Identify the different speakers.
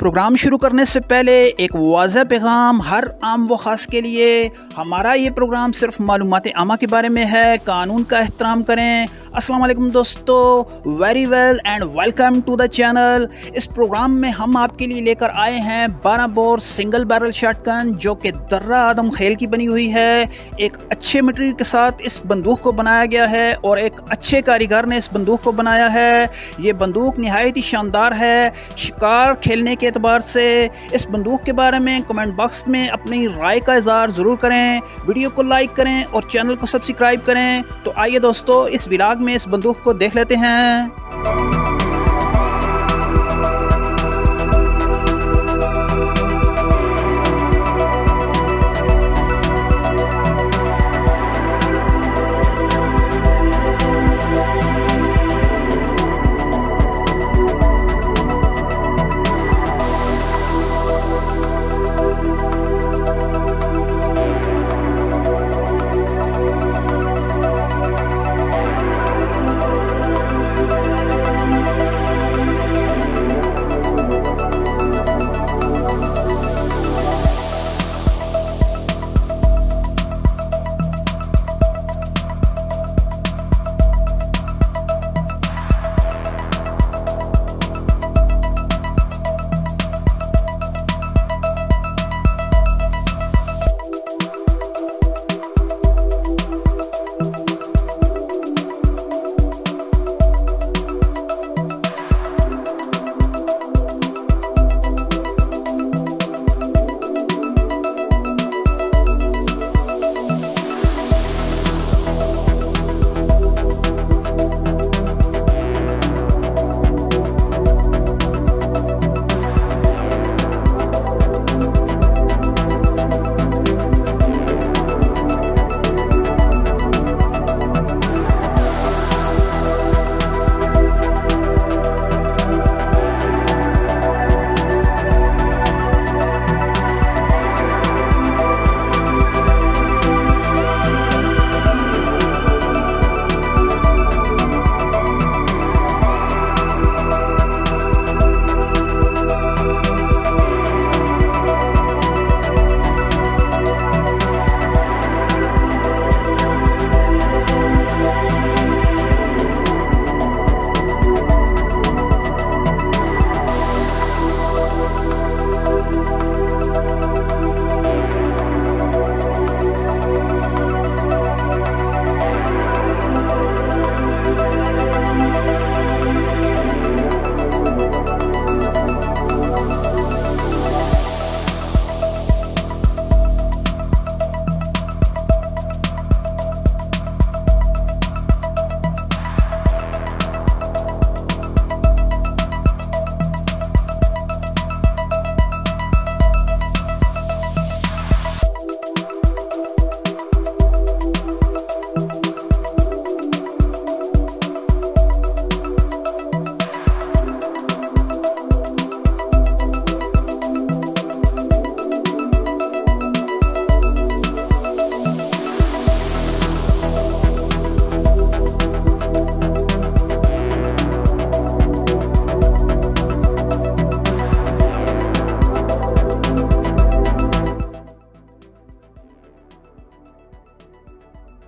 Speaker 1: Programme शुरू करने से पहले एक वाज़ेह पैगाम हर आम व ख़ास के लिए। हमारा ये प्रोग्राम सिर्फ मालूमात आमा के बारे में है, कानून का एहतराम करें। अस्सलाम वालेकुम दोस्तों, very well and welcome to the channel. इस प्रोग्राम में हम आपके लिए लेकर आए हैं 12 बोर सिंगल बैरल शॉटगन जो कि दर्रा आदम खेल की बनी हुई है। एक अच्छे मटेरियल के साथ इस बंदूक को बनाया गया है और एक अच्छे कारीगर ने इस बंदूक को बनाया है। ये बंदूक निहायत ही शानदार है। शिकार खेलने के एतबार से इस बंदूक के बारे में कमेंट बॉक्स में अपनी राय का इज़हार ज़रूर करें, वीडियो को लाइक करें और चैनल को सब्सक्राइब करें। तो आइए दोस्तों, इस व्लॉग में इस बंदूक को देख लेते हैं।